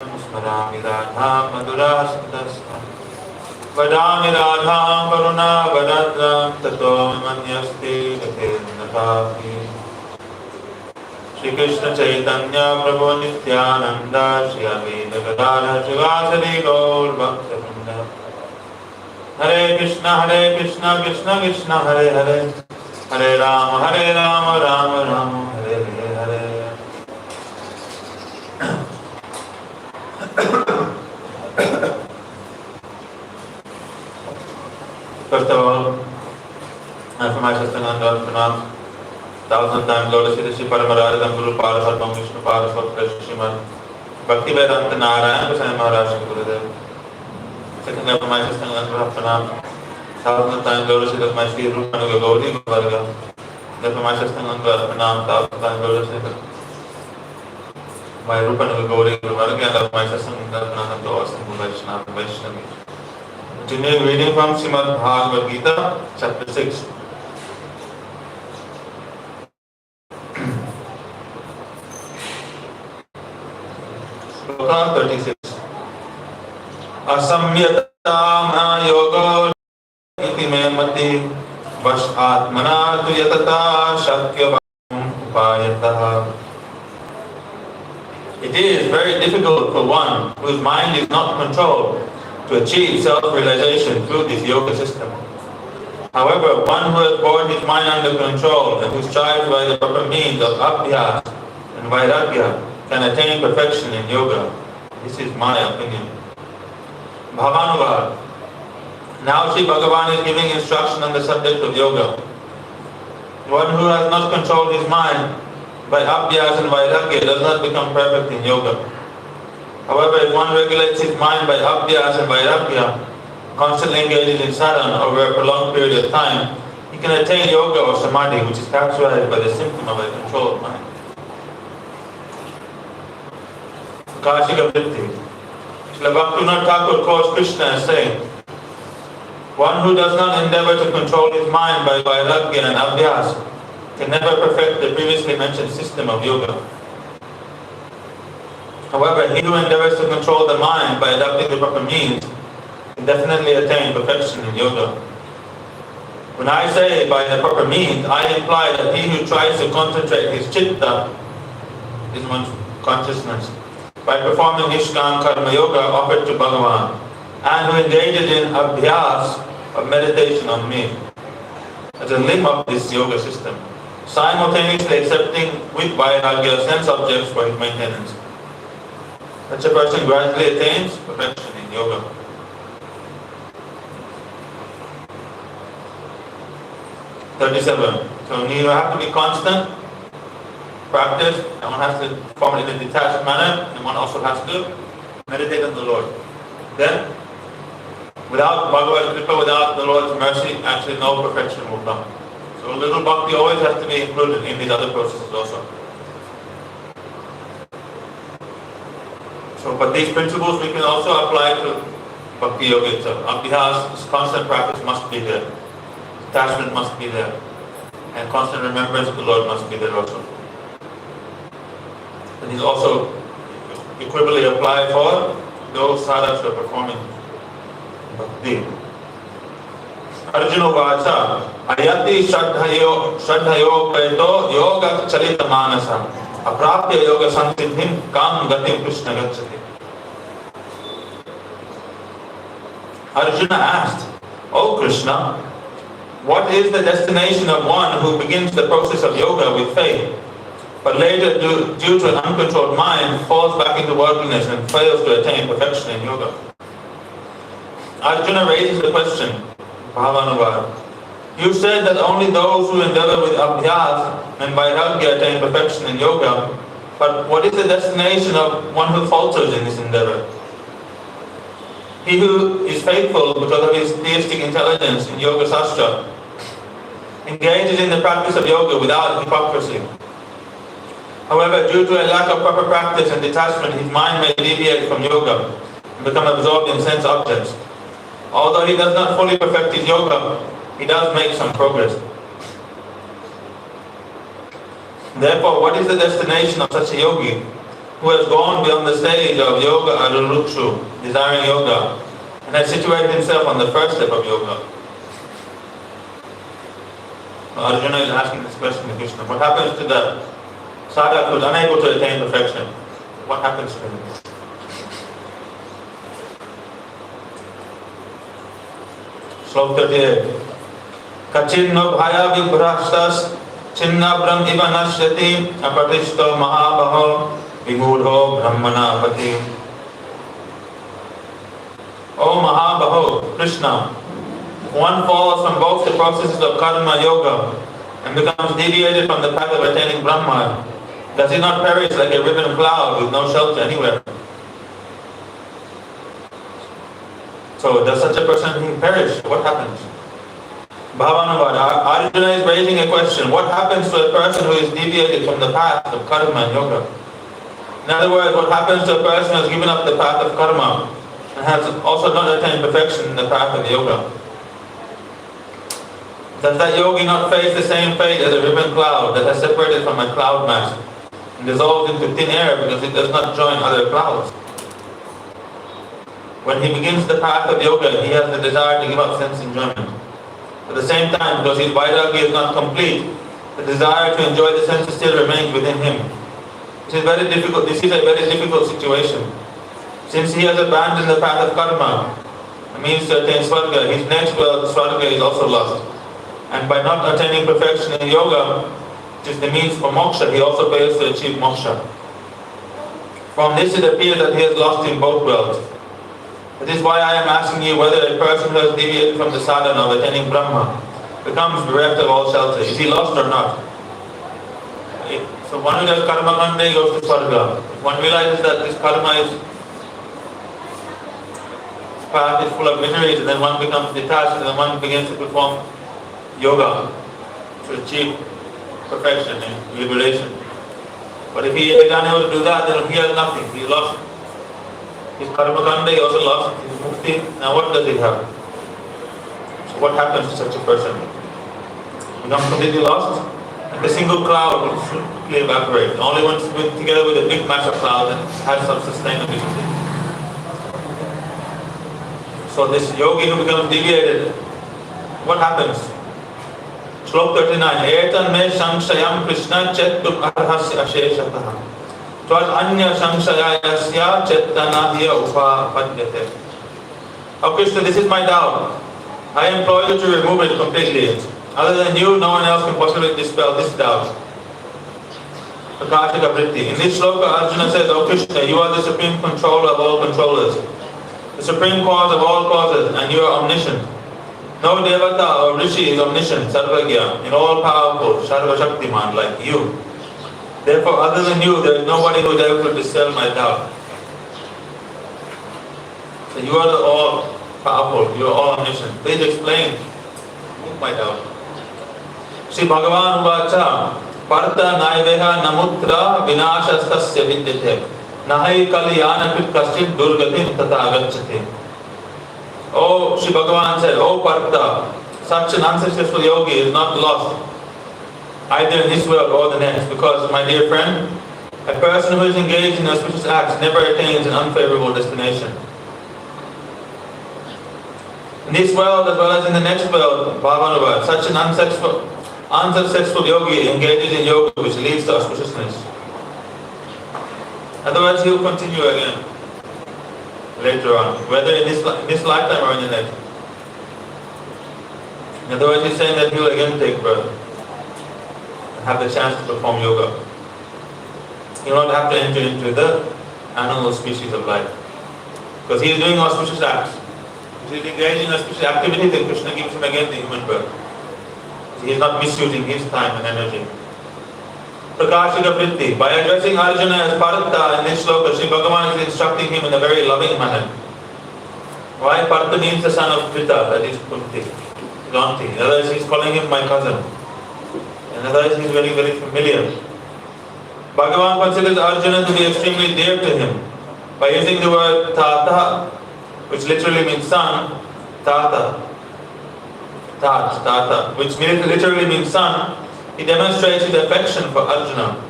Smrami Radha Madhura Sandasna Vadami Radha Karuna Vadadram Tato Manyasti Gatendatapi Shri Krishna Chaitanya Prabhu Nityananda Shri Advaita Gadadhara Shivasari Gaur Bhakta Hare Krishna Krishna Krishna Hare Hare Hare Rama Rama Hare Hare. First of all, from my Shastananda Pranam, 1,000 times Lord Sri Paramaradam Guru Parasarvam Vishnu Parasarvam Srimad Bhakti Vedanta Narayana Goswami Maharaj Gurudev. Second, from my Shastananda Pranam, 1,000 times Lord Sri my Sri Rupanuga Gauri Varga. Then from my Shastananda Pranam, 1,000 times Lord Sri my Rupanuga Gauri Varga, and my Shastananda Pranam to Asam Vaishnavi. Continuing reading from Maharaj.Bhagavat Gita, chapter 6. Sloka 36. Asamyata yoga iti me mati vash atmana tu yatata shakya upayatah. It is very difficult for one whose mind is not controlled to achieve self-realization through this yoga system. However, one who has brought his mind under control and who strives by the proper means of abhyas and vairagya can attain perfection in yoga. This is my opinion. Bhavanuvad. Now Sri Bhagavan is giving instruction on the subject of yoga. One who has not controlled his mind by abhyas and vairagya does not become perfect in yoga. However, if one regulates his mind by abhyas and vairagya, constantly engages in sadhana over a prolonged period of time, he can attain yoga or samadhi, which is characterized by the symptom of a controlled mind. Kashika Vritti. Srila Bhaktivinoda Thakur quotes Krishna as saying, one who does not endeavor to control his mind by vairagya and abhyas can never perfect the previously mentioned system of yoga. However, he who endeavors to control the mind by adopting the proper means can definitely attain perfection in yoga. When I say by the proper means, I imply that he who tries to concentrate his chitta, his one's consciousness, by performing Nishkam Karma Yoga offered to Bhagavan, and who engages in abhyas of meditation on me, as a limb of this yoga system, simultaneously accepting with vairagya sense objects for his maintenance. Such a person gradually attains perfection in yoga. So you have to be constant, practice, and one has to perform it in a detached manner, and one also has to meditate on the Lord. Then, without Bhagavad Kripa, without the Lord's mercy, actually no perfection will come. So a little bhakti always has to be included in these other processes also. So, but these principles we can also apply to Bhakti Yoga itself. Abhyas, constant practice must be there. Attachment must be there. And constant remembrance of the Lord must be there also. And these also equably apply for those sadhaks who are performing Bhakti. Arjuna Vacha Ayati Shraddhayo Paito Yoga Charita Manasa Aprapya Yoga Sansiddhim Kam Gatim Krishna Gacchati. Arjuna asked, O Krishna, what is the destination of one who begins the process of yoga with faith, but later due to an uncontrolled mind falls back into worldliness and fails to attain perfection in yoga? Arjuna raises the question, Bhavanuvad, you said that only those who endeavor with abhyas and vairagya attain perfection in yoga, but what is the destination of one who falters in this endeavor? He who is faithful because of his theistic intelligence in Yoga Sastra engages in the practice of yoga without hypocrisy. However, due to a lack of proper practice and detachment, his mind may deviate from yoga and become absorbed in sense objects. Although he does not fully perfect his yoga, he does make some progress. Therefore, what is the destination of such a yogi who has gone beyond the stage of yoga arurukshu, desiring yoga, and has situated himself on the first step of yoga. Arjuna is asking this question to Krishna. What happens to the sadhaka who is unable to attain perfection? What happens to him? Slok 38. Kachinno bhaya vibhrashtas chinnabram iva nashyati apatishto mahabaho vimudho brahmana pati. O Mahabaho, Krishna, one falls from both the processes of karma yoga and becomes deviated from the path of attaining Brahma. Does he not perish like a riven cloud with no shelter anywhere? So does such a person perish? What happens? Bhavanavad, Arjuna is raising a question. What happens to a person who is deviated from the path of karma and yoga? In other words, what happens to a person who has given up the path of karma and has also not attained perfection in the path of yoga? Does that yogi not face the same fate as a riven cloud that has separated from a cloud mass and dissolved into thin air because it does not join other clouds? When he begins the path of yoga, he has the desire to give up sense enjoyment. At the same time, because his vairagya is not complete, the desire to enjoy the senses still remains within him. This is very difficult. This is a very difficult situation. Since he has abandoned the path of karma, it means to attain swarga, his next world, swarga, is also lost. And by not attaining perfection in yoga, which is the means for moksha, he also fails to achieve moksha. From this it appears that he has lost in both worlds. That is why I am asking you whether a person who has deviated from the sadhana of attaining Brahma becomes bereft of all shelter. Is he lost or not? So one who does karma kande goes to swarga. One realizes that this karma is path is full of miseries, and then one becomes detached, and then one begins to perform yoga to achieve perfection and liberation. But if he is unable to do that, then he has nothing. He is lost. His karma kanda, he also lost his mukti. Now what does he have? So what happens to such a person? He becomes completely lost, and the single cloud will quickly evaporate. Only once together with a big mass of clouds and has some sustainability. So this yogi who becomes deviated, what happens? Slok 39. Etan me samshayam Krishna chettum arhasya asheshataha. Tvad anya samshayasya chettanahiya upapadyate. Oh Krishna, this is my doubt. I implore you to remove it completely. Other than you, no one else can possibly dispel this doubt. Prakashika Vritti. In this sloka, Arjuna says, O Krishna, you are the supreme controller of all controllers, the supreme cause of all causes, and you are omniscient. No devata or rishi is omniscient, sarvagya, in all powerful, sarva shaktiman, like you. Therefore, other than you, there is nobody who is able to dispel my doubt. So you are the all powerful, you are all omniscient. Please explain my doubt. Sri Bhagavan Uvacha, Partha Naiveha Namutra Vinashastasya Vidyate, Nahai Kalyana Kaschit Durgatim Tata Agachate. Oh, Sri Bhagavan said, Oh Partha, such an unsuccessful yogi is not lost, either in this world or the next, because, my dear friend, a person who is engaged in auspicious acts never attains an unfavorable destination. In this world as well as in the next world, Bhavanava, such an unsuccessful yogi engages in yoga which leads to auspiciousness. Otherwise he will continue again later on, whether in this lifetime or in the next. In other words, he's saying that he will again take birth and have the chance to perform yoga. He will not have to enter into the animal species of life, because he is doing auspicious acts. If he is engaged in auspicious activity, then Krishna gives him again the human birth. He is not misusing his time and energy. Prakashika Vritti. By addressing Arjuna as Partha in this sloka, Sri Bhagavan is instructing him in a very loving manner. Why? Partha means the son of Pita, that is Kunti, Auntie. In other words, he is calling him my cousin. In other words, he is very, very familiar. Bhagavan considers Arjuna to be extremely dear to him. By using the word Tata, which literally means son, Tata, which literally means son, he demonstrates his affection for Arjuna.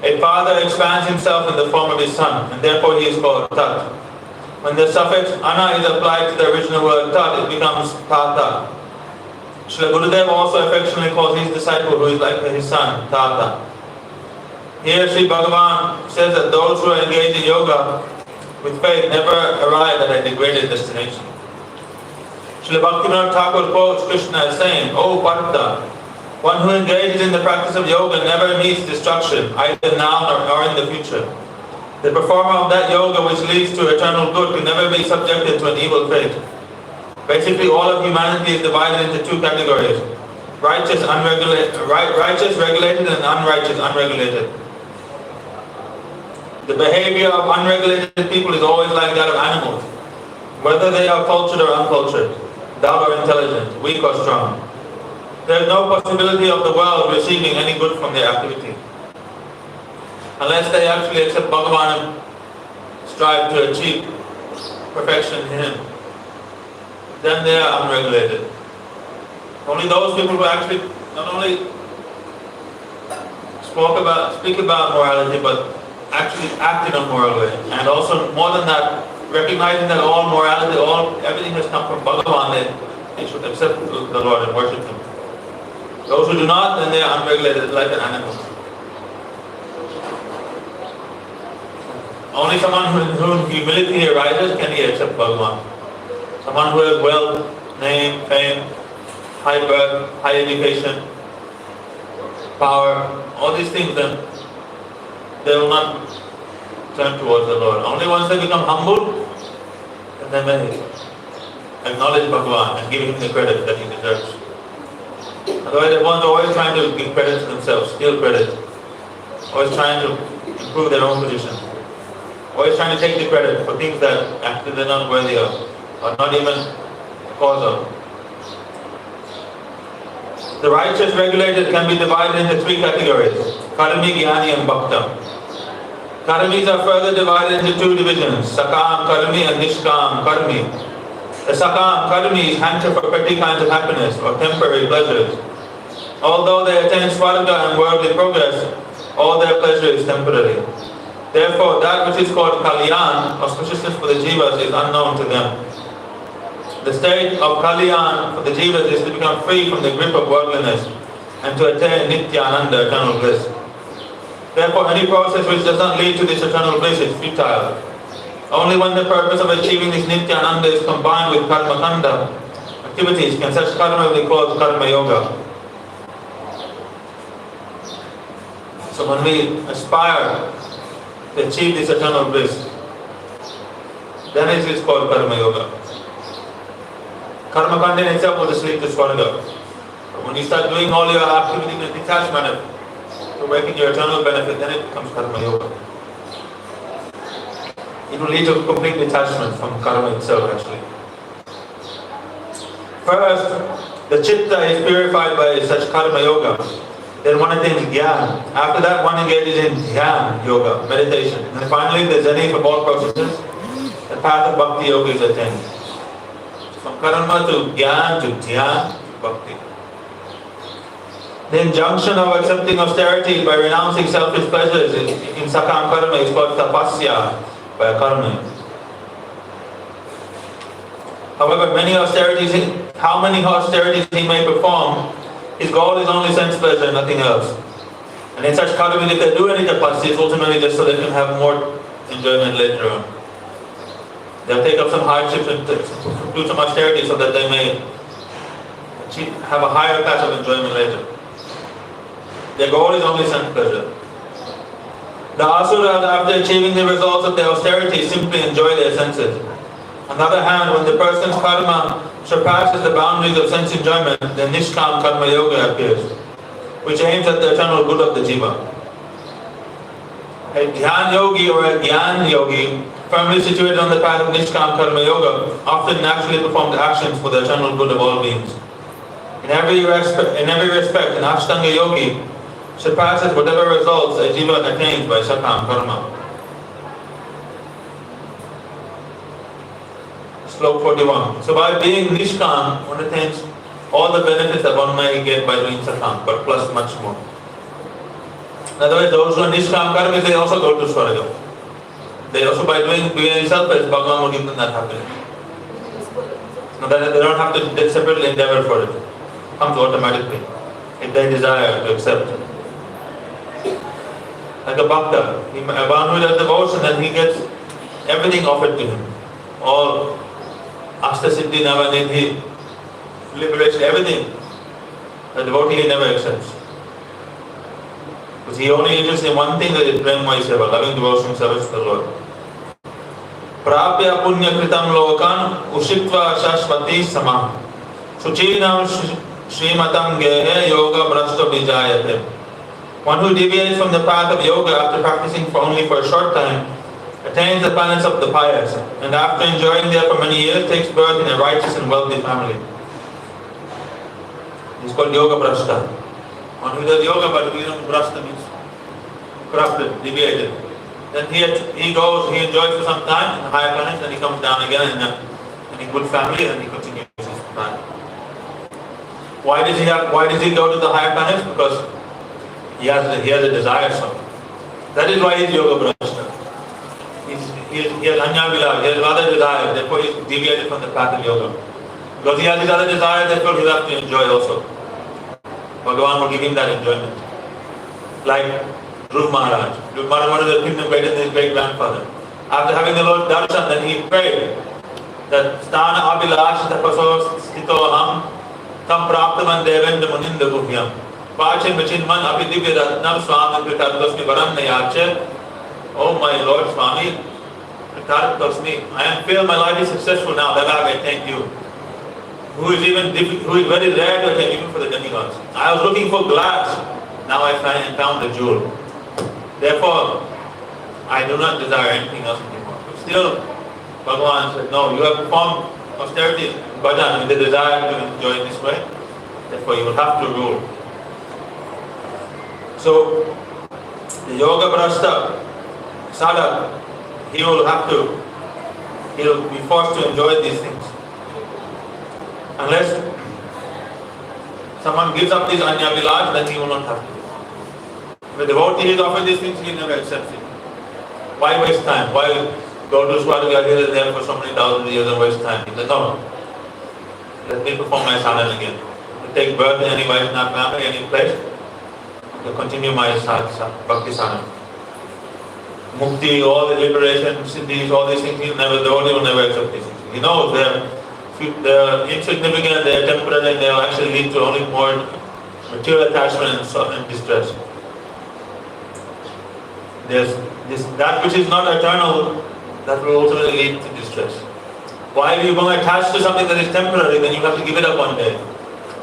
A father expands himself in the form of his son, and therefore he is called Tat. When the suffix ana is applied to the original word Tat, it becomes Tata. Srila Gurudev also affectionately calls his disciple, who is like his son, Tata. Here Sri Bhagavan says that those who are engaged in yoga with faith never arrive at a degraded destination. Srila Bhaktivinoda Thakur quotes Krishna as saying, "O Bhakta, one who engages in the practice of yoga never meets destruction, either now or in the future. The performer of that yoga which leads to eternal good can never be subjected to an evil fate." Basically, all of humanity is divided into two categories: righteous, regulated, and unrighteous, unregulated. The behavior of unregulated people is always like that of animals, whether they are cultured or uncultured, dull or intelligent, weak or strong. There is no possibility of the world receiving any good from their activity, unless they actually accept Bhagavan and strive to achieve perfection in Him. Then they are unregulated. Only those people who actually not only speak about morality, but actually act in a moral way, and also more than that, recognizing that all morality, everything has come from Bhagavan, they should accept the Lord and worship Him. Those who do not, then they are unregulated like an animal. Only someone whom humility arises can he accept Bhagavan. Someone who has wealth, name, fame, high birth, high education, power, all these things, then they will not turn towards the Lord. Only once they become humble, and then they acknowledge Bhagavan and give Him the credit that He deserves. Otherwise, everyone's always trying to give credit to themselves, steal credit, always trying to improve their own position, always trying to take the credit for things that actually they're not worthy of, or not even cause of. The righteous regulated can be divided into three categories: Karmi, Jnani and Bhakta. Karmis are further divided into two divisions: Sakam Karmi and Nishkam Karmi. The Sakam Karmis hanker for petty kinds of happiness or temporary pleasures. Although they attain Swarga and worldly progress, all their pleasure is temporary. Therefore, that which is called Kalyan, auspiciousness for the Jivas, is unknown to them. The state of Kalyan for the Jivas is to become free from the grip of worldliness and to attain Nityananda, eternal bliss. Therefore, any process which does not lead to this eternal bliss is futile. Only when the purpose of achieving this Nityananda is combined with Karma Kanda activities can such karma be called Karma Yoga. So when we aspire to achieve this eternal bliss, then it is called Karma Yoga. Karma Kanda in itself will just lead to Swarga. But when you start doing all your activity with detachment to working your eternal benefit, then it becomes Karma Yoga. It will lead to complete detachment from karma itself actually. First, the chitta is purified by such Karma Yoga. Then one attains Jnana. After that, one engages in Dhyan Yoga, meditation. And finally, the zenith of all processes, the path of Bhakti Yoga is attained. From karma to Jnana to Dhyan to Bhakti. The injunction of accepting austerity by renouncing selfish pleasures in Sakam Karma is called Tapasya by a karma. However, how many austerities he may perform, his goal is only sense pleasure, nothing else. And in such karma, if they do any tapasya, it's ultimately just so they can have more enjoyment later on. They'll take up some hardships and do some austerity so that they may have a higher patch of enjoyment later. Their goal is only sense pleasure. The asuras, after achieving the results of their austerity, simply enjoy their senses. On the other hand, when the person's karma surpasses the boundaries of sense enjoyment, then Nishkam Karma Yoga appears, which aims at the eternal good of the jiva. A Dhyan Yogi or a Jnana Yogi, firmly situated on the path of Nishkam Karma Yoga, often naturally performs actions for the eternal good of all beings. In every respect, an Ashtanga Yogi surpasses whatever results a jiva attains by Sakam Karma. Slok 41. So by being Nishkam, one attains all the benefits that one may get by doing Sakam, but plus much more. In other words, those who are Nishkam Karmis, they also go to Swarga. They also, by doing selfless, Bhagavan will give them that happiness. No, they don't have to separately endeavor for it. It comes automatically, if they desire to accept it. Like a Bhakta, one who does devotion, then he gets everything offered to him. All Ashta Siddhi, Navanidhi, liberation, everything. The devotee he never accepts. Because he only interested in one thing, that is Premamaya Seva, loving devotion, service to the Lord. Prapya punya kritam lokan ushitva shashvati samah Suchinam shrimatam gehe yoga brashta vijayate. One who deviates from the path of yoga after practicing only for a short time attains the planets of the pious, and after enjoying there for many years takes birth in a righteous and wealthy family. It's called yoga brashta. One who does yoga, but brashta means corrupted, deviated. Then he goes, he enjoys for some time in the higher planets, then he comes down again in a good family, and he continues his planet. Why does he go to the higher planets? Because he has a desire. So that is why he's yoga brashta. He has anya vilav, he has other desires, therefore he's deviated from the path of yoga. Because he has his other desires, therefore he'll have to enjoy also. Bhagavan will give him that enjoyment. Like Dhruv Maharaj. Dhruv Maharaj wanted the kingdom greater than his great-grandfather. After having the Lord darshan, then he prayed that Sthana Abhilash Tapaso Stito Aham Tam Praptaman Devendra Muninda Guhyam Pache Machinman Abhidivya Ratnam Swami Kritartosmi Varam Nayache. Oh my Lord Swami, Kritartosmi, I feel my life is successful now that I have attained you. Who is very rare to attain even for the demigods. I was looking for glass, now I found a jewel. Therefore, I do not desire anything else anymore. But still, Bhagavan said, no, you have performed austerity, bhajan, with the desire to enjoy in this way. Therefore, you will have to rule. So, the yoga brashta, sadhak, he will be forced to enjoy these things. Unless someone gives up these anya vilaj, then he will not have to. If a devotee is offered these things, he never accepts it. Why waste time? Why go to Swarga here and there for so many thousands of years and waste time? He says, no, let me perform my sadhana again. To take birth in any Vaishnava family, any place, to continue my bhakti sadhana. Mukti, all the liberation, siddhis, all these things, the devotee will never accept these things. He knows they're insignificant, they're temporary, and they'll actually lead to only more material attachment and distress. That which is not eternal, that will ultimately lead to distress. Why are you going to attach to something that is temporary, then you have to give it up one day.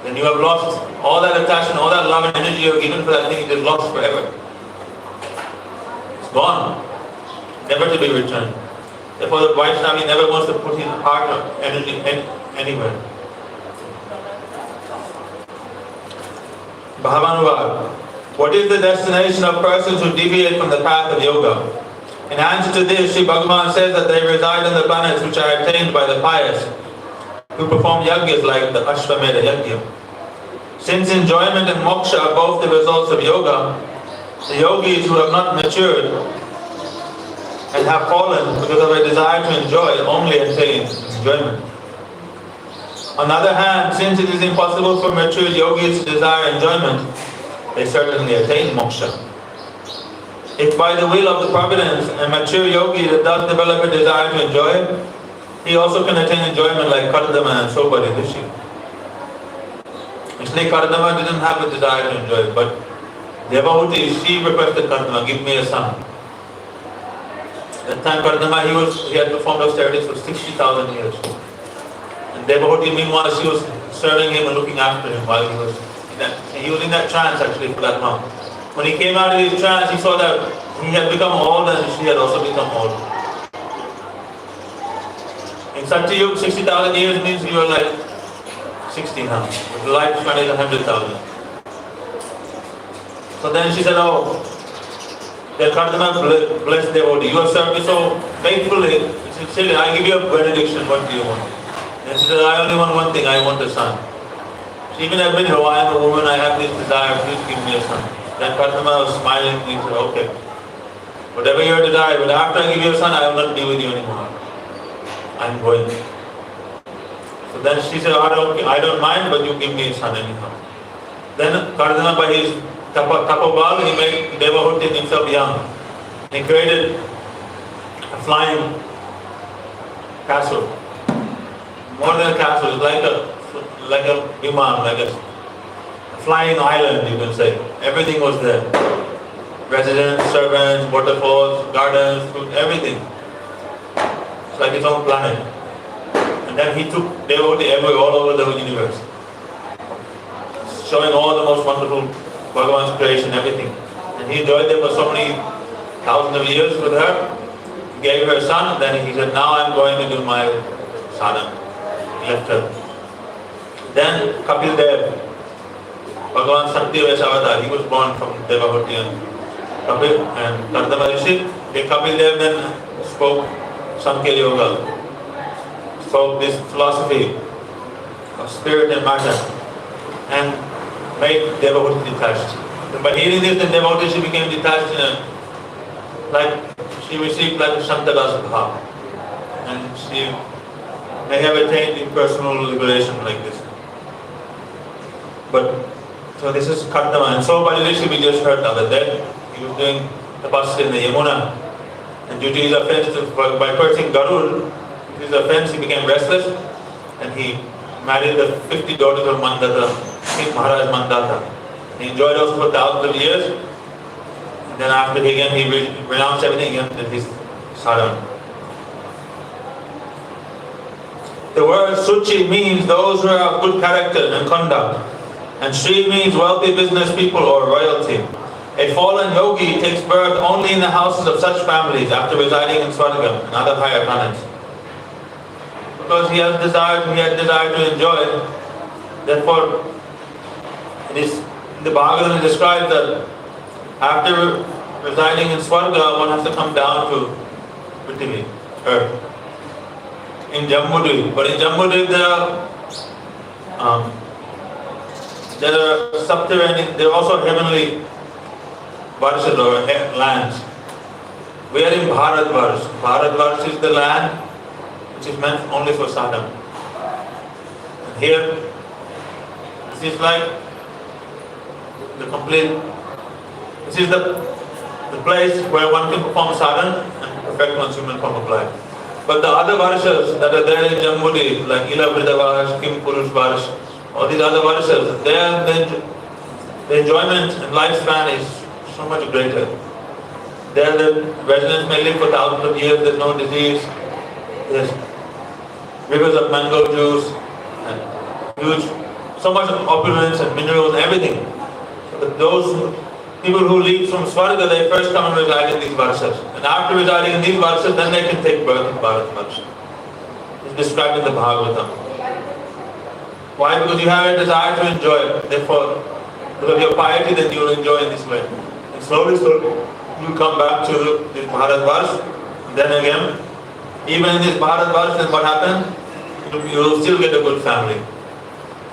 Then you have lost all that attachment, all that love and energy you have given for that thing, it is lost forever. It's gone, never to be returned. Therefore, the Vaishnava never wants to put his heart or energy anywhere. Bhavanuvar. What is the destination of persons who deviate from the path of yoga? In answer to this, Sri Bhagavan says that they reside on the planets which are attained by the pious, who perform yajnas like the Ashvamedha Yajna. Since enjoyment and moksha are both the results of yoga, the yogis who have not matured and have fallen because of a desire to enjoy only attain enjoyment. On the other hand, since it is impossible for mature yogis to desire enjoyment, they certainly attain moksha. If by the will of the providence a mature yogi does develop a desire to enjoy, he also can attain enjoyment like Kardama and Sobhari Rishi. Actually, Kardama didn't have a desire to enjoy, but Devahuti, she requested Kardama, give me a son. That time Kardama, he had performed austerities for 60,000 years. And Devahuti, meanwhile, she was serving him and looking after him while he was in that trance actually for that long. When he came out of his trance, he saw that he had become old and she had also become old. In Satyayug, 60,000 years means you are like 60 now. The lifespan is 100,000. So then she said, oh, the Kardama blessed devotee. You have served me so faithfully. Sincerely, I give you a benediction. What do you want? And she said, I only want one thing. I want a son. She even admitted, oh, I am a woman. I have this desire. Please give me a son. Then Kardama was smiling and he said, okay, whatever your desire, but after I give you a son, I will not be with you anymore. I am going. So then she said, I don't mind, but you give me a son anyhow. Then Kardama, by his tapabal, he made Devahuti himself young. He created a flying castle. More than a castle, it's like a viman, like a flying island, you can say. Everything was there. Residents, servants, waterfalls, gardens, food, everything. It's like its own planet. And then he took devotee everywhere, all over the universe. Showing all the most wonderful Bhagavan's creation, everything. And he enjoyed them for so many thousands of years with her. He gave her a son, and then he said, now I'm going to do my sadhana. He left her. Then Kapil Dev, Bhagavan Sakti Vaisavatar, he was born from Devahuti and Kapil and Kardama Rishi. Kapil Dev then spoke Sankhya Yoga, spoke this philosophy of spirit and matter, and made Devahuti detached. And by hearing this, the devotee, she became detached she received like a Shantadas Bhav. And she may have attained impersonal liberation like this. But, so this is Kardama. And so by the Rishi we just heard the other day, he was doing tapasya in the Yamuna. And due to his offense, by cursing Garud, his offense, he became restless. And he married the 50 daughters of Mandata, King Maharaj Mandata. He enjoyed those for thousands of years. And then after he renounced everything and did his sadhana. The word Suchi means those who have good character and conduct. And Sri means wealthy business people or royalty. A fallen yogi takes birth only in the houses of such families after residing in Swarga and other higher planets. Because he had desire to enjoy. Therefore, the Bhagavatam describes that after residing in Swarga, one has to come down to Prithvi, earth. In Jambudvip. But in Jambudvip there are subterranean, there are also heavenly varshas or lands. We are in Bharatvarsh. Bharatvarsh is the land which is meant only for sadhana. And here, this is like the complete, this is the place where one can perform sadhana and perfect one's human form of life. But the other varshas that are there in Jambudvip, like Ila Vridavarsh, Kim Purush Varsh, all these other varshas, there the enjoyment and lifespan is so much greater. There the residents may live for thousands of years, there's no disease, there's rivers of mango juice, and huge, so much opulence and minerals and everything. But those people who leave from Swarga, they first come and reside in these varshas. And after residing in these varshas, then they can take birth in Bharatvarsh. It's described in the Bhagavatam. Why? Because you have a desire to enjoy. Therefore, because of your piety, then you will enjoy in this way. And slowly, you come back to this Bharatvarsh. Then again, even in this Bharatvarsh, then what happens? You will still get a good family.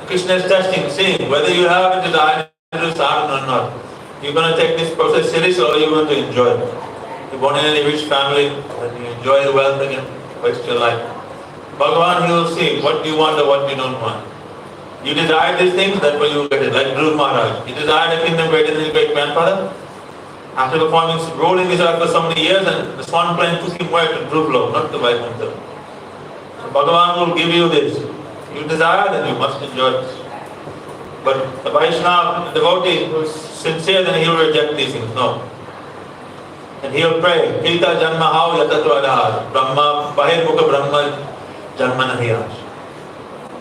Krishna is testing, seeing whether you have a desire to do sadhana or not. You're going to take this process seriously or you're going to enjoy it. If you're born in a rich family, then you enjoy the wealth again, waste your life. Bhagavan, he will see what you want or what you don't want. You desire these things, that's why you will get it. Like Dhruv Maharaj. He desired a kingdom greater than his great grandfather. After performing, ruling this earth for so many years, and the swan plane took him where? To Dhruv, not to Vaikuntha. So Bhagavan will give you this. You desire, then you must enjoy it. But the Vaishnava, the devotee who is sincere, then he will reject these things. No. And he will pray, Hita Janma Hao Yatato Adhar, Brahma, Bahir Mukha Brahma Janma Nahiyaj.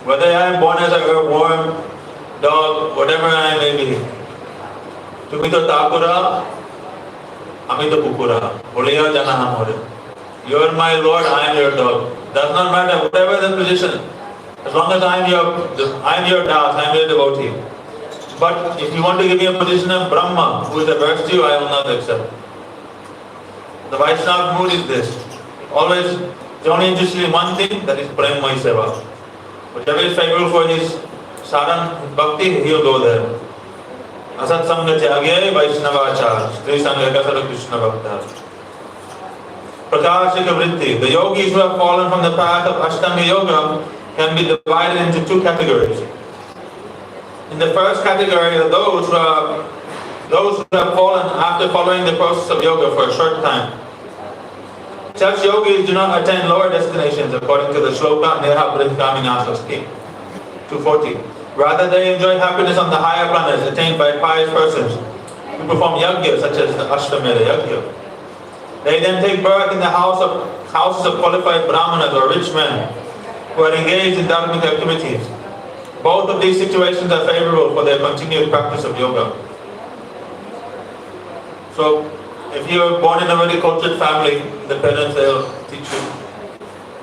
Whether I am born as a worm, dog, whatever I may be, Tumito Takura, Amito Pukura, Holiya Jana Hamore. You are my Lord, I am your dog. Does not matter, whatever the position. As long as I am your das, I am your devotee. But if you want to give me a position of Brahma, who is averse to you, I will not accept. The Vaishnava mood is this. Always, only interested in one thing, that is Prem Mai Seva. Whatever is favorable for his sadhana, his bhakti, he will go there. Asat Sangha Tyage Vaishnavachar, Sri Sangha Kasara Krishna Bhakta. Prakashika Vritti. The yogis who have fallen from the path of Ashtanga Yoga can be divided into two categories. In the first category are those who have fallen after following the process of yoga for a short time. Such yogis do not attain lower destinations according to the shloka Neha Brihkaminasa scheme. 240. Rather, they enjoy happiness on the higher planas attained by pious persons who perform yajna such as the Ashtamela yajna. They then take birth in the houses of qualified brahmanas or rich men who are engaged in dharmic activities. Both of these situations are favorable for their continued practice of yoga. So, if you are born in a very cultured family, the parents will teach you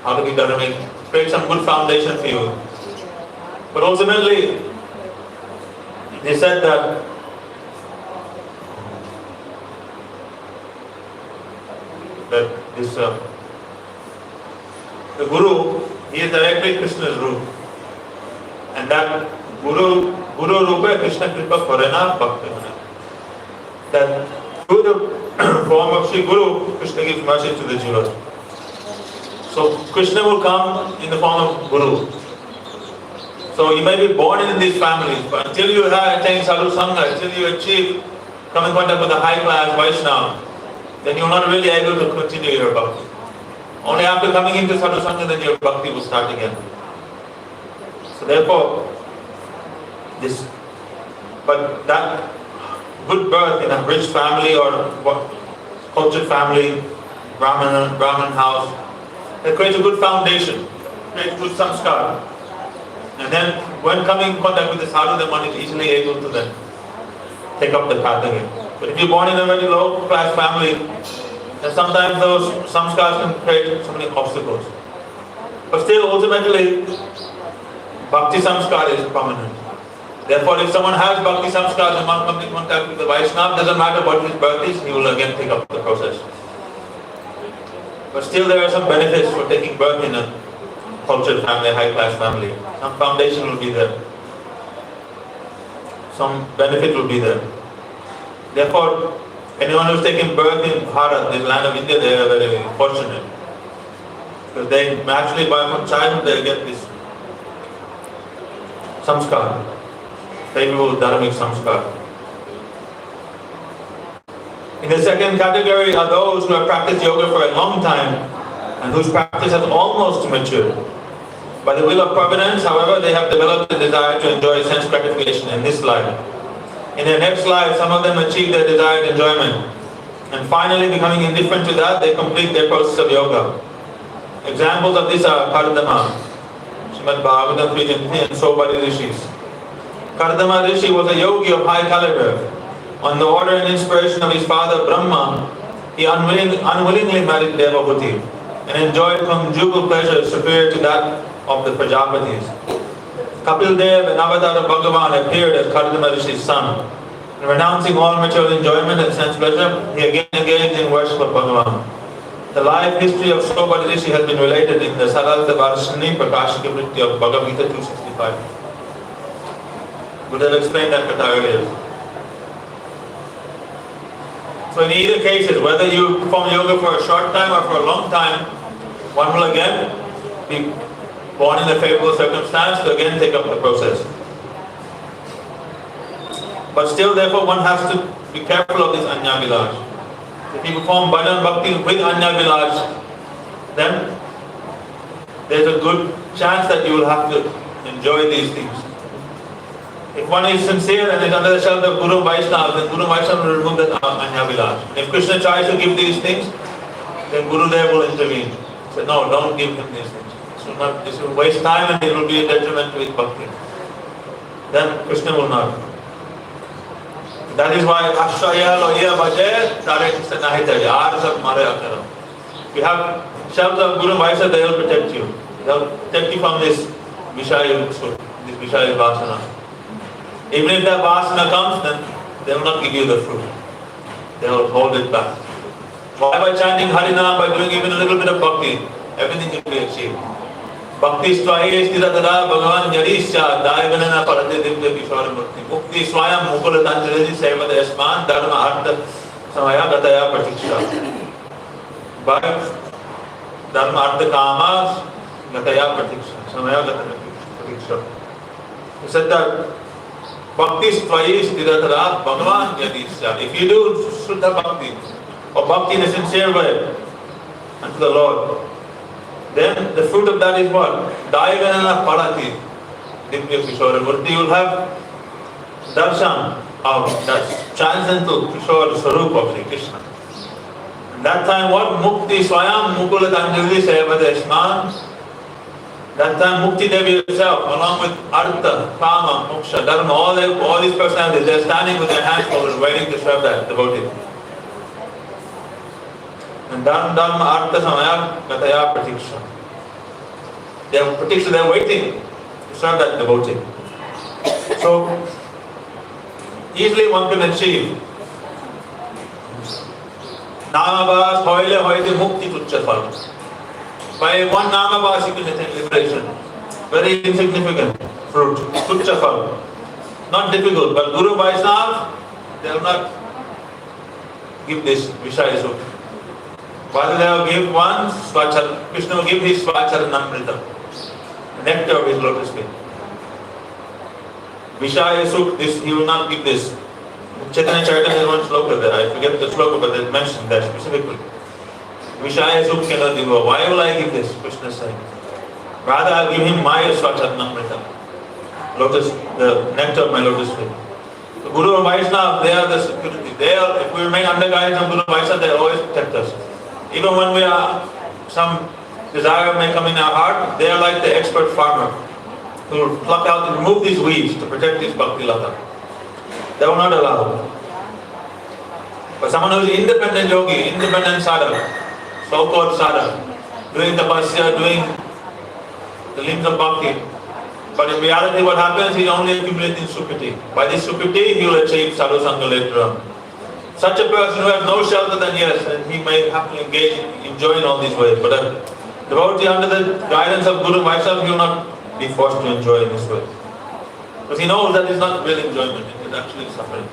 how to be dharmic, create some good foundation for you. But ultimately, they said that this the Guru, he is directly Krishna's root. And that Guru Rupa Krishna Kripa Parana Bhakti. That through the form of Sri Guru, Krishna gives mercy to the Jivas. So Krishna will come in the form of Guru. So you may be born in these families, but until you attain Sadhu Sangha, until you achieve, come in contact with the high class Vaishnava, then you're not really able to continue your bhakti. Only after coming into Sadhu Sangha, then your bhakti will start again. So therefore, but that good birth in a rich family or cultured family, Brahman house, it creates a good foundation, creates good samskar. And then when coming in contact with the sadhu, then one is easily able to then take up the path again. But if you're born in a very low class family, then sometimes those samskars can create so many obstacles. But still, ultimately, bhakti samskar is permanent. Therefore, if someone has bhakti samskar and one comes in contact with the Vaishnava, doesn't matter what his birth is, he will again take up the process. But still, there are some benefits for taking birth in a cultured family, high class family. Some foundation will be there. Some benefit will be there. Therefore, anyone who's taken birth in Bharat, this land of India, they are very fortunate. Because they naturally, from childhood, they get this samskar, favorable dharmic samskar. In the second category are those who have practiced yoga for a long time and whose practice has almost matured. By the will of providence, however, they have developed a desire to enjoy sense gratification in this life. In their next life, some of them achieve their desired enjoyment. And finally, becoming indifferent to that, they complete their process of yoga. Examples of this are Kardama, Srimad-Bhagavatam 3:10, and Sobhari Rishis. Kardama Rishi was a yogi of high caliber. On the order and inspiration of his father Brahma, he unwillingly married Devahuti and enjoyed conjugal pleasure superior to that of the Prajapatis. Kapil Dev and Avatar of Bhagavan appeared as Kardama Rishi's son. And renouncing all material enjoyment and sense pleasure, he again engaged in worship of Bhagavan. The life history of Sobhari Rishi has been related in the Saralta Varshini Prakashika Vritti of Bhagavad Gita 265. Buddha explained that katha earlier. So in either cases, whether you perform yoga for a short time or for a long time, one will again be born in a favorable circumstance to again take up the process. But still, therefore, one has to be careful of this Anya Vilaj. If you perform Bhajan Bhakti with Anya Vilaj, then there's a good chance that you will have to enjoy these things. If one is sincere and is under the shelter of Guru Vaishnava, then Guru Vaishnava will remove that Anya Vilaj. If Krishna tries to give these things, then Guru Dev will intervene. Say, no, don't give him these things. This will waste time and it will be a detriment to his bhakti. Then Krishna will not. That is why Ashraya Loya Bhaje Tare Krishna Nahita Yaar Sab Mare Akaram. If you have shelter of Guru Vaishnava, they will protect you. They will protect you from this Vishaya Vasana. Even if that Vasana comes, then they will not give you the fruit. They will hold it back. Why? By chanting Harinam, by doing even a little bit of bhakti, everything can be achieved. Bhakti swaya sthiratara Bhagavan Yarisya Daivanana Parate Divya Kishora Murti. Mukti swayam Mukula Tanjali Sevada Yasman Dharma Artha Samaya Gataya Pratiksha. By Dharma Artha Kama Gataya Pratiksha. Samaya Gataya Pratiksha. He said that Bhakti swaya sthiratara Bhagavan Yarisya. If you do Shuddha Bhakti, or Bhakti in a sincere way unto the Lord, then the fruit of that is what? Daivanana Parati Divya Kishora Murti. You will have darshan of that transcendental Kishora Swarup of Sri Krishna. And that time what? Mukti Swayam Mukula Tanjali Sevada Isman. That time Mukti Devi herself, along with Artha, Kama, Moksha, Dharma, all these personalities, they are standing with their hands folded, waiting to serve that devotee. And Dharma Artha Samaya Gataya Pratiksha. They are pratiksha, they are waiting to serve that devotee. So easily one can achieve Namabhas Hoile Hoite Mukti Tuchya Phala. By one Namabhas you can attain liberation. Very insignificant fruit. Tuchya Phala. Not difficult, but Guru Vaishnava, they will not give this Vishaya Sukha. Vasudev will give one Swachar, Krishna will give his Swacharanamrita, nectar of his lotus feet. Vishaya Sukha, this he will not give this. Chaitanya Charitamrita is one sloka there. I forget the sloka, but they mentioned that specifically. Vishaya Sukha cannot give. Why will I give this? Krishna is saying. Rather, I will give him my Swacharanamrita, lotus, the nectar of my lotus feet. So Guru and Vaishnava, they are the security. They are, if we remain under guidance of Guru and Vaishnava, they always protect us. Even when we are, some desire may come in our heart, they are like the expert farmer who will pluck out and remove these weeds to protect his bhakti lata. They will not allow. But someone who is independent yogi, independent sadhak, so-called sadhak, doing tapasya, doing the limbs of bhakti, but in reality what happens, he is only accumulating sukriti. By this sukriti, he will achieve sadhu sangha later on. Such a person who has no shelter, then yes, and he may happily engage, enjoy in all these ways. But a devotee under the guidance of Guru Vaishnava, he will not be forced to enjoy in this way. Because he knows that it's not real enjoyment, it is actually suffering.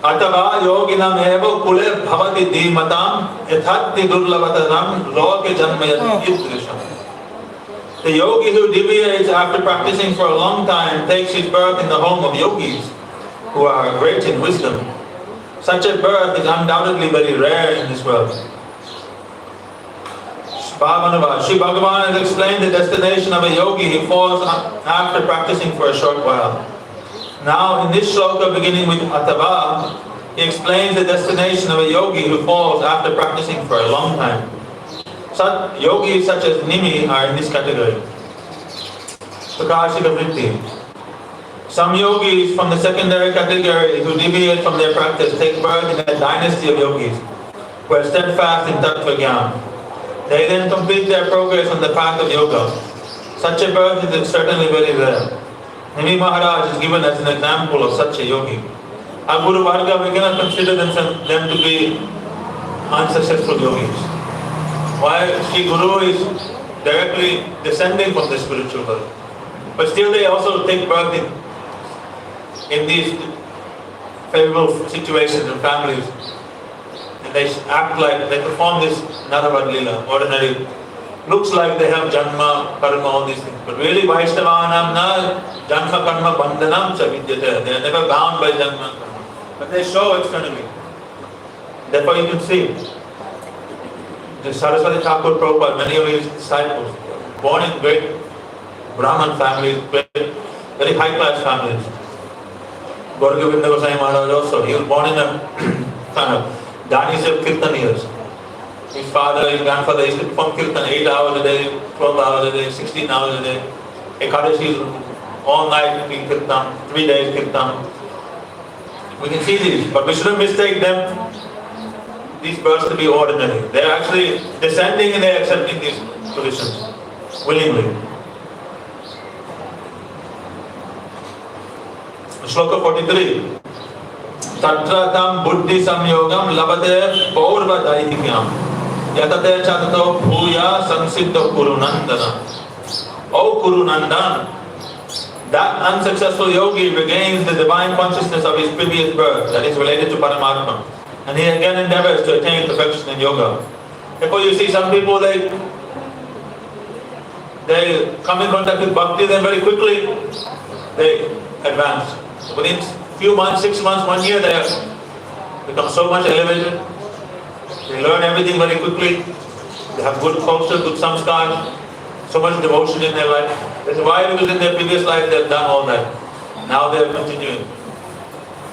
Atava yoginam eva kule bhavati dhimatam yathati durlavatanam loke janmayati yidrisham. The yogi who deviates after practicing for a long time takes his birth in the home of yogis who are great in wisdom. Such a birth is undoubtedly very rare in this world. Sri Bhagavan has explained the destination of a yogi who falls after practicing for a short while. Now in this shloka beginning with Atava, he explains the destination of a yogi who falls after practicing for a long time. Such yogis such as Nimi are in this category. Prakashika Vritti. Some yogis from the secondary category who deviate from their practice take birth in a dynasty of yogis who are steadfast in Tattva Jnana. They then complete their progress on the path of yoga. Such a birth is certainly very rare. Nimi Maharaj is given as an example of such a yogi. Our Guru Varga, we cannot consider them to be unsuccessful yogis. Why? Sri Guru is directly descending from the spiritual world. But still they also take birth in these favorable situations and families. And they act like, they perform this Naravad Lila, ordinary. Looks like they have Janma, Karma, all these things. But really Vaishnavanam na Janma, Karma, Bandanam cha vidyate. They are never bound by Janma, Karma. But they show externally. Therefore you can see, the Saraswati Thakur Prabhupada, many of his disciples, born in great Brahman families, very high-class families. Gauragovinda Goswami Maharaj also, he was born in a kind of Danis of Kirtanias. His father, his grandfather used to perform Kirtan 8 hours a day, 12 hours a day, 16 hours a day. Ekadashi, all night doing Kirtan, 3 days Kirtan. We can see these, but we shouldn't mistake them, these births to be ordinary. They are actually descending and they are accepting these positions willingly. Shloka 43. Tatratam buddhi samyogam labate paurva daihikyam. Yatate chatato bhuya samsiddha kurunandana. O Kurunandan, that unsuccessful yogi regains the divine consciousness of his previous birth, that is related to Paramatma. And he again endeavors to attain perfection in yoga. Therefore you see some people, they come in contact with Bhakti, then very quickly they advance. Within few months, 6 months, 1 year, they have become so much elevated. They learn everything very quickly. They have good culture, good samskar, so much devotion in their life. That's why, because in their previous life they have done all that. Now they are continuing.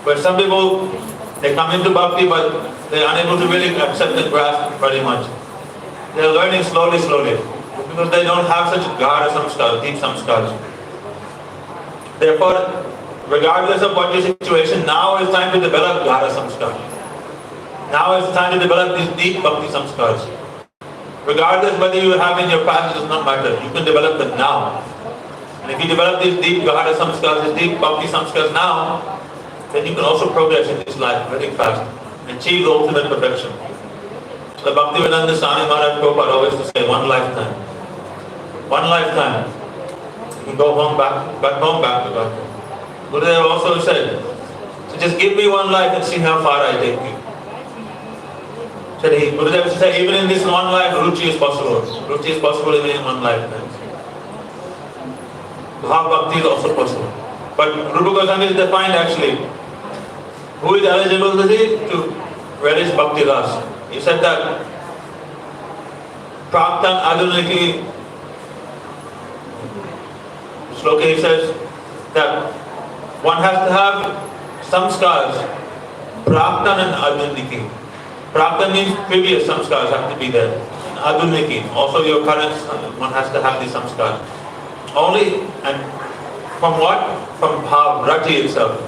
But some people, they come into Bhakti but they are unable to really accept and grasp very much. They are learning slowly, because they don't have such gara samskar, deep samskars. Therefore, regardless of what your situation, now is time to develop gara samskar. Now is time to develop these deep Bhakti samskars. Regardless whether you have in your past, it does not matter. You can develop them now. And if you develop these deep Gahara samskars, these deep Bhakti samskars now, then you can also progress in this life very fast and achieve the ultimate perfection. The Bhaktivedanta Swami Maharaj.Bhagavat always used to say, one lifetime. One lifetime. You can go home back to God. Gurudev also said, so just give me one life and see how far I take you. Gurudev said, even in this one life, Ruchi is possible. Ruchi is possible even in one lifetime. Bhav Bhakti is also possible. But Rupa Goswami is defined actually. Who is eligible to relish Bhakti Ras? He said that Praptan Aduniki Shloka, he says that one has to have samskars, Praptan and Aduniki. Prapta means previous samskars have to be there. Aduniki, also your current, one has to have these samskars. Only, and from what? From Bhav, Rati itself.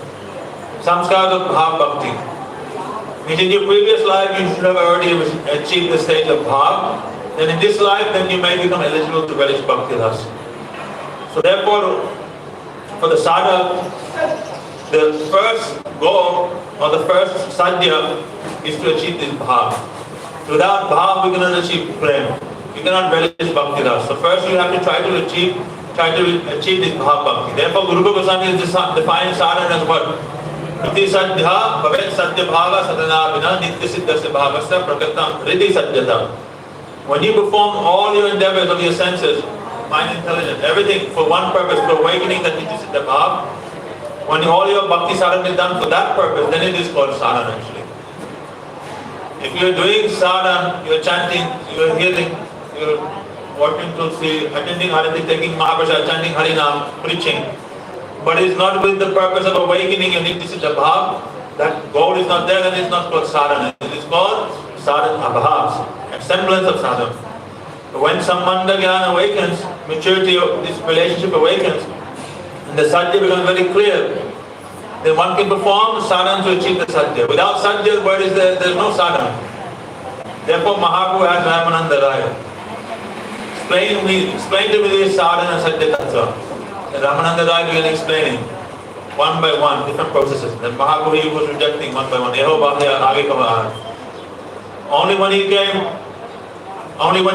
Samskars of Bhav Bhakti. Means in your previous life you should have already achieved the stage of Bhav. Then in this life, then you may become eligible to relish Bhakti Ras. So therefore, for the sadhak, the first goal or the first sadhya is to achieve this bhav. Without bhav, we cannot achieve prem. We cannot relish Bhakti Ras. So first you have to try to achieve this bhav bhakti. Therefore, Guru Goswami is defined sadhana as what? Iti sadhya bhavet sadhya bhava sadhana vina nitya siddhasya bhavasya prakatam riddhi sadhyata. When you perform all your endeavors of your senses, mind, intelligence, everything for one purpose, for awakening that nitya siddha bhav, when all your bhakti sadhana is done for that purpose, then it is called sadhana actually. If you are doing sadhana, you are chanting, you are hearing, you are watching Tulsi, attending Harati, taking Mahaprasad, chanting Harinam, preaching, but it is not with the purpose of awakening your nitya siddha bhav, that goal is not there, then it is not called sadhana. It is called sadhana abhavs, a semblance of sadhana. When some manda jnana awakens, maturity of this relationship awakens, and the sadhya becomes very clear, then one can perform sadhana to achieve the sadhya. Without sadhya, where is there? There is no sadhana. Therefore, Mahaprabhu has Ramananda Raya. Explain to me this sadhana and sadhya tattva. And Ramananda Raya began explaining one by one different processes. Then Mahaprabhu was rejecting one by one. Only when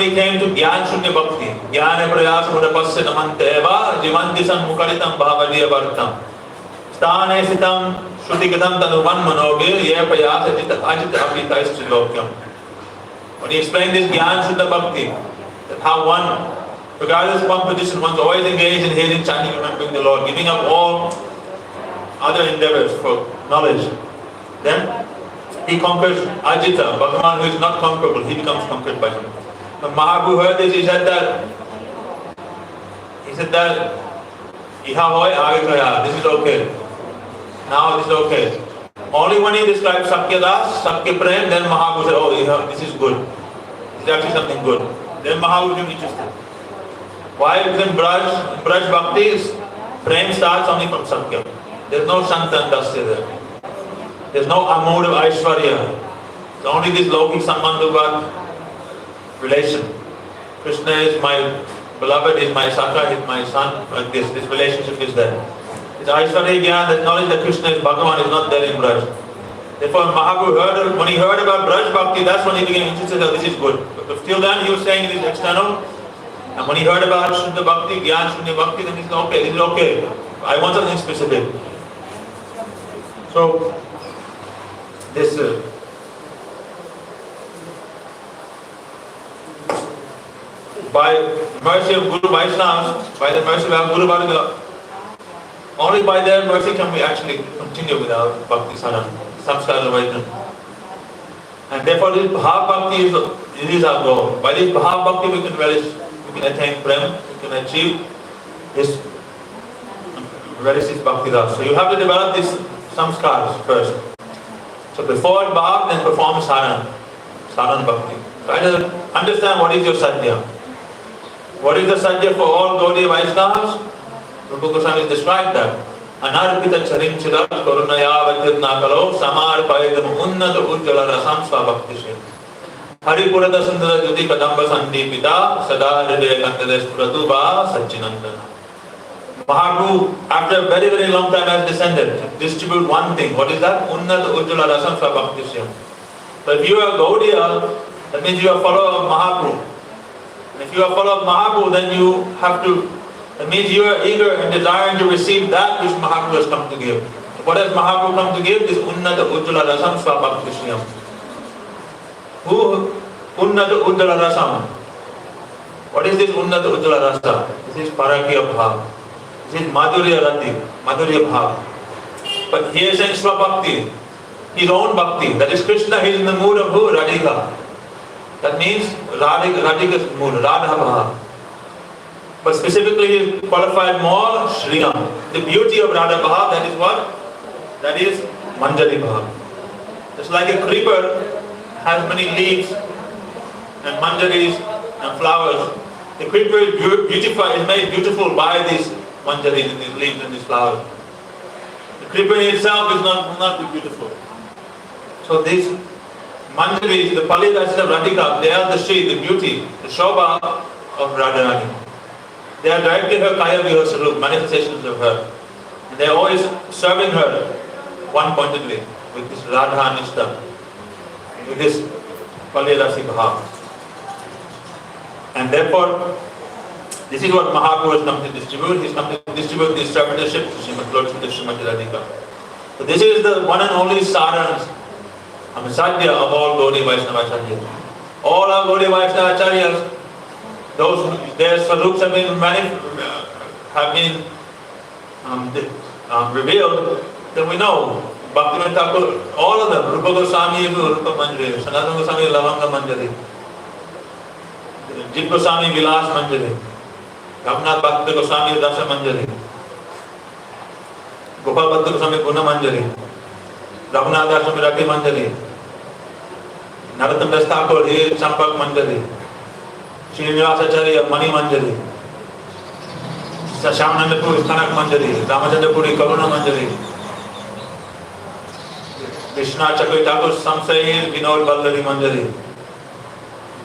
he came to Gyan Shunya Bhakti, Gyana Prayas Mudapasya Namanteva, Jivanti San Mukaritam Bhavadiya Bhartam, Sthane Sitam Shrutikatam Tanuvan Manogir, Ye Prayas Ajita Apita Istrilokyam. When he explained this Gyan Shunya Bhakti, that how one, regardless of one position, one's always engaged in hearing, chanting, remembering the Lord, giving up all other endeavors for knowledge. Then he conquers Ajita, Bhagavan who is not conquerable, he becomes conquered by him. When Mahaprabhu heard this, he said that, Iha hoy aage kaya, this is okay. Now this is okay. Only when he described Sakya Das, Sakya Prem, then Mahaprabhu said, oh, this is good. This is actually something good. Then Mahaprabhu became interested. Why? Because in Braj Bhakti, Prem starts only from Sakya. There's no Shanta and Dasya there. There's no Amod of Aishwarya. It's only this Lokik Sambandhavat relation. Krishna is my beloved, is my Sakha, is my son. This relationship is there. It's Aishwarya Gyan, that knowledge that Krishna is Bhagavan is not there in Braj. Therefore, Mahaprabhu when he heard about Braj Bhakti, that's when he became interested that this is good. But till then, he was saying it is external. And when he heard about Shuddha Bhakti, Gyan Shuddha Bhakti, then he said, okay, this is okay. I want something specific. So, this by mercy of Guru Vaishnavas, by the mercy of Guru Bhagavad, only by their mercy can we actually continue with our Bhakti sadhana, samskara Vaidana. And therefore this Bhav Bhakti is our goal. By this Bhav Bhakti we can relish, we can attain Prem, we can achieve this relish this Bhakti Rasa. So you have to develop these samskaras first. So before Bhav, then perform sadhana, sadhana Bhakti. Try to understand what is your sadhya. What is the sadhya for all Gaudiya Vaishnavas? Rupa Goswami described that. Anarpita charim chirat karunaya vajjatnakalo samarpayadam unnata ujjala rasam svabhaktishe. Haripurada sundara jyoti kadamba sandipita sada hridaya kantades pratubha satchinandana. Mahaprabhu, after a very, very long time has descended to distribute one thing. What is that? Unnata ujjala rasam svabhaktishe. So if you are Gaudiya, that means you are a follower of Mahaprabhu. And if you are a follower of Mahaprabhu, then you have to, that means you are eager and desiring to receive that which Mahaprabhu has come to give. So what has Mahaprabhu come to give? This Unnata Ujjala Rasam Svabhaktishyam. Who Unnata Ujjala Rasam? What is this Unnata Ujjala Rasa? This is Parakya Bhav. This is Madhurya Rati, Madhurya Bhav. But he is saying Svabhakti, his own Bhakti. That is Krishna, he is in the mood of who? Radhika. That means Radhika's mood, Radha Bhav. But specifically he qualified more Shriyam. The beauty of Radha Bhav, that is what? That is Manjari Bhav. It's like a creeper has many leaves and manjaris and flowers. The creeper is is made beautiful by these manjaris and these leaves and these flowers. The creeper in itself is not beautiful. So these manjaris, the Palidas of Radhika, they are the Shri, the beauty, the Shobha of Radharani. They are directly her Kaya Viha Sarup, manifestations of her. And they are always serving her one-pointedly with this Radha Nishta, with this Palirasi Bhav. And therefore, this is what Mahaprabhu has come to distribute. He has come to distribute this servitorship to Srimad Lord Srimati Radhika. So this is the one and only sadhana, sadhya of all Gaudiya Vaishnava Acharyas. All our Gaudiya Vaishnava Acharyas, their swarups have been revealed, then we know. Bhaktivinoda Thakur, all of them, Rupa Goswami, Rupa Manjari, Sanatana Goswami, Lavanga Manjari, Jit Goswami, Vilas Manjari, Raghunath Bhakta Goswami, Dasa Manjari, Gopal Bhakta Goswami, Guna Manjari, Raghunath Daswami, Rati Manjari, Narottam Das Thakur, Sampak Manjari, Srinivasa Acharya, Mani Manjari, Shyamnanda Puri, Kanak Manjari, Ramachandra Puri, Karuna Manjari, Krishna Chakri Thakur, Samsai, Vinod Ballari Manjari,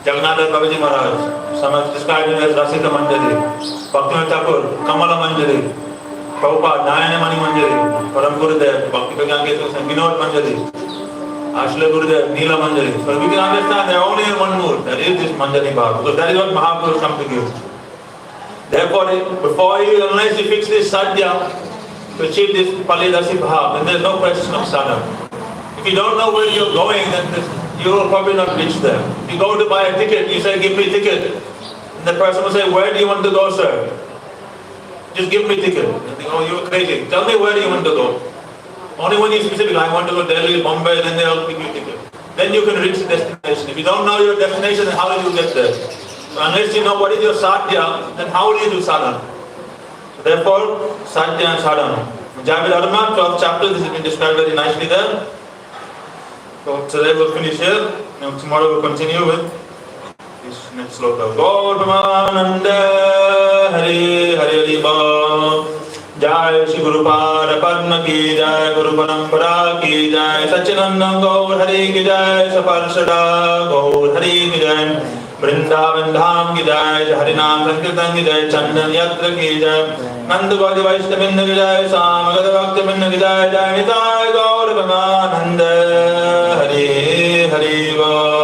Jagannath Babaji Maharaj, some described as Rasika Manjari, Bhaktivinoda Thakur, Kamala Manjari, Prabhupada, Nayana Mani Manjari, Param Gurudev, Bhakti Pragyan Ketu, Vinod Manjari, Ashla Gurudev, Neela Manjari. So we can understand they are only in one mood, that is this Manjari Bhav, because that is what Mahaprabhu has come to give. Therefore, unless you fix this sadhya to achieve this Palidasi Bhav, then there is no question of sadhana. If you don't know where you're going, then you will probably not reach there. If you go to buy a ticket, you say, give me a ticket. And the person will say, where do you want to go, sir? Just give me a ticket. And they go, you're crazy. Tell me where do you want to go. Only when you specific, I want to go Delhi, Bombay, then they'll give you a ticket. Then you can reach the destination. If you don't know your destination, then how will you get there? So unless you know what is your sadhya, then how will you do sadhana? So therefore, sadhya and sadhana. Javid Arma, 12th chapter, this has been described very nicely there. So today we'll finish here, and tomorrow we'll continue with this next sloka. Gaur Brahmananda Hari Hari Hari Bhav. Jai Shri Guru Pada Padma Ki Jai, Guru Parampara Ki Jai, Satchidananda Gaur Hari Ki Jai, Saparsada Gaur Hari Ki Jai. Vrindavan धाम की जय, हरिनाम संकीर्तन की जय, चंदन यत्र की जय, नंद गौरी वैष्णविंद की जय, श्याम गद भक्त बिंद की जय, जय निताय गौर प्रेमानंद, हरि हरि बोल।